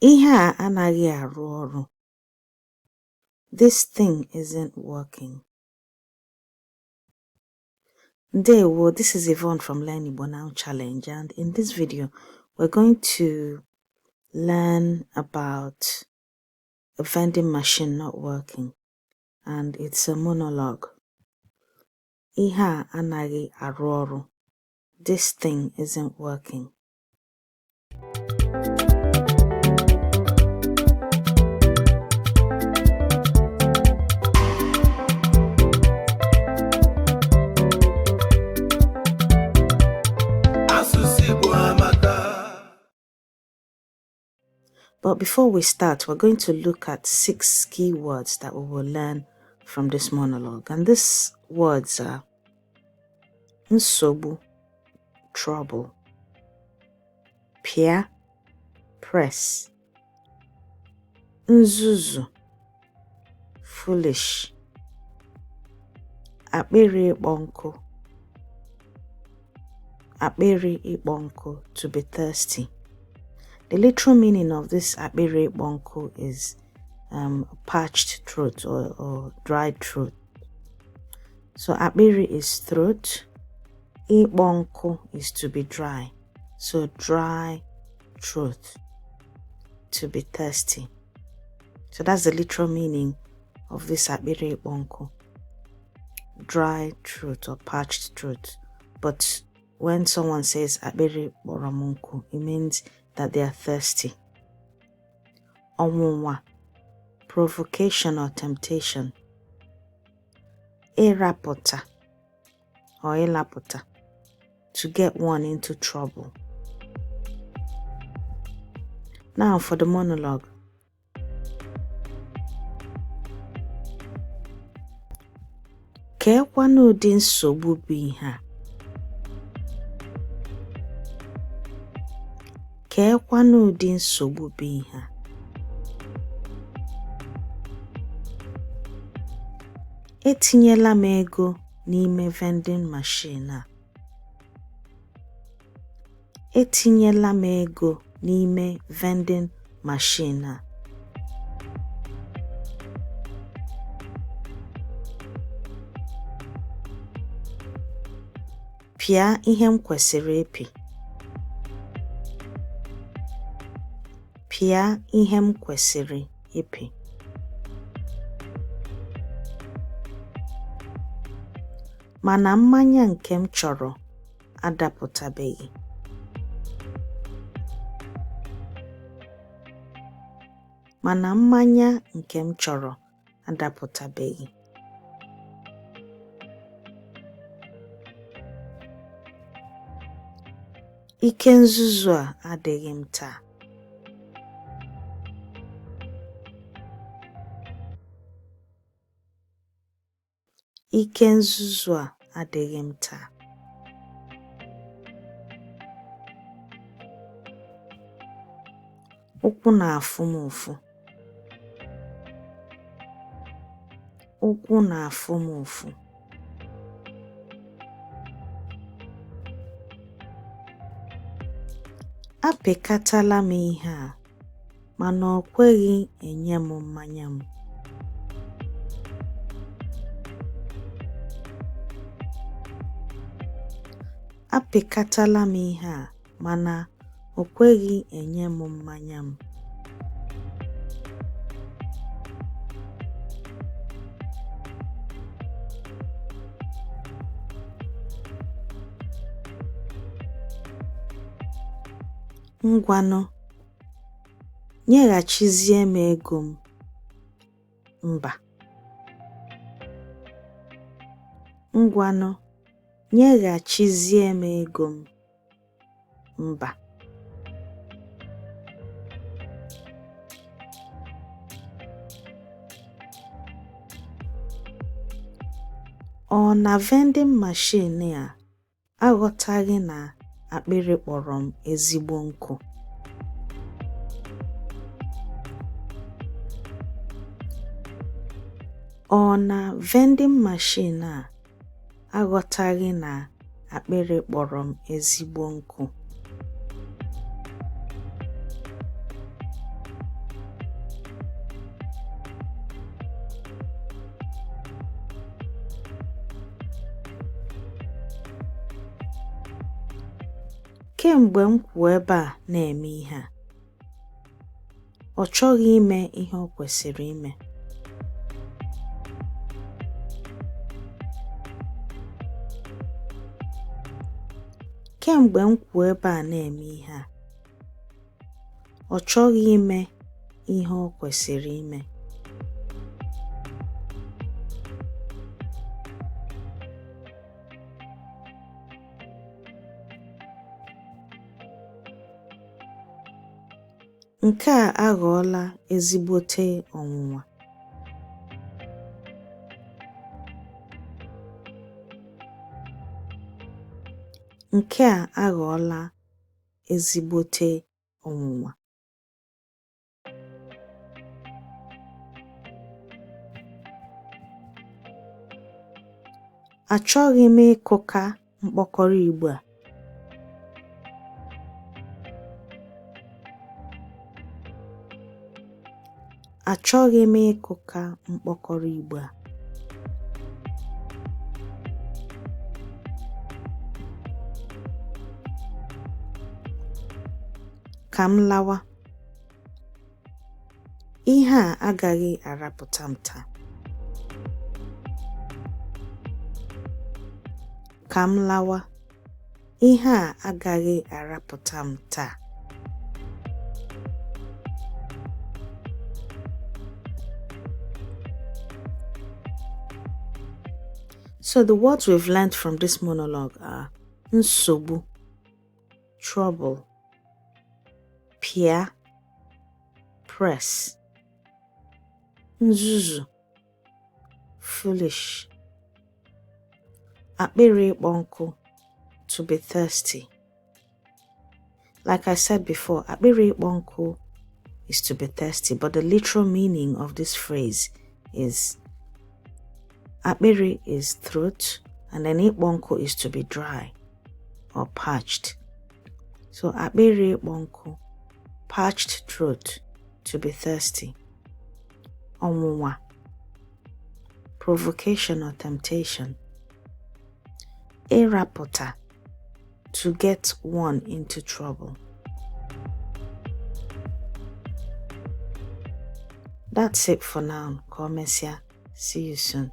Ihe a anaghị arụ ọrụ. This thing isn't working. Ndewo, this is Yvonne from Learn Igbo Now Challenge, and in this video we're going to learn about a vending machine not working, and it's a monologue. Ihe a anaghị arụ ọrụ. This thing isn't working. But before we start, we're going to look at 6 key words that we will learn from this monologue. And these words are nsogbu, trouble; pịa, press; nzuzu, foolish; akpịrị ịkpọ nkụ, to be thirsty. The literal meaning of this akpịrị ịkpọ nkụ is parched throat or dried throat. So akpịrị is throat, ịkpọ nkụ is to be dry, so dry throat, to be thirsty. So that's the literal meaning of this akpịrị ịkpọ nkụ, dry throat or parched throat. But when someone says akpịrị kpọrọ m nkụ, it means that they are thirsty. Ọnwụnwa, provocation or temptation. Ịrapụta or ịlapụta, to get one into trouble. Now for the monologue. Keekwanụ ụdị nsogbu bụ ihe a? Keekwanụ ụdị nsogbu bụ ihe a? Etinyela m ego n'ime vending machine a. Etinyela m ego n'ime vending machine a. Pịa ihe m kwesịrị ịpị. Pịa ihe m kwesịrị ịpị. Mana mmanya nke m chọrọ adapụtabeghị. Mana mmanya nke m chọrọ adapụtabeghị. Ike nzuzu a adịghị m taa. Ike nzuzu a adịghị m taa. Ụkwụ na-afụ m ụfụ. Ụkwụ na-afụ m ụfụ. Apịkatala m ihe a, mana ọ kweghị enye m mmanya m. Apịkatala m ihe a, mana o kweghị enye m mmanya m. Ngwanụ, nyeghachizie m ego m. Mba. Ngwanụ, nyeghachizie m ego m. Mba. Ọ na vending machine a aghọtaghị na akpịrị kpọrọ m ezigbo nkụ. Ọ na vending machine a aghọtaghị na akpịrị kpọrọ m ezigbo nkụ. Kemgbe m kwụ ebe a na-eme ihe a, ọ chọghị ime ihe o kwesịrị ime. Kemgbe m kwụ ebe a na-eme ihe a, ọ chọghị ime ihe o kwesịrị ime. Nke a aghọọla ezigbote ọnwụnwa. Nke a aghọọla ezigbote ọnwụnwa. Achọghị m ịkụka mkpọkọrọ Igbo a. Achọghị m ịkụka mkpọkọrọ Igbo a. Ka m lawa. Ihe a agaghị arapụta m taa. Ka m lawa. Ihe a agaghị arapụta m taa. So the words we've learned from this monologue are nsogbu, trouble, pịa, press, nzuzu, foolish, akpịrị ịkpọ nkụ, to be thirsty. Like I said before, akpịrị ịkpọ nkụ is to be thirsty, but the literal meaning of this phrase is akpịrị is throat, and then ịkpọ nkụ is to be dry or parched. So akpịrị ịkpọ nkụ, parched throat, to be thirsty. Ọnwụnwa, provocation or temptation. Ịrapụta, to get one into trouble. That's it for now. Ka o mesịa. See you soon.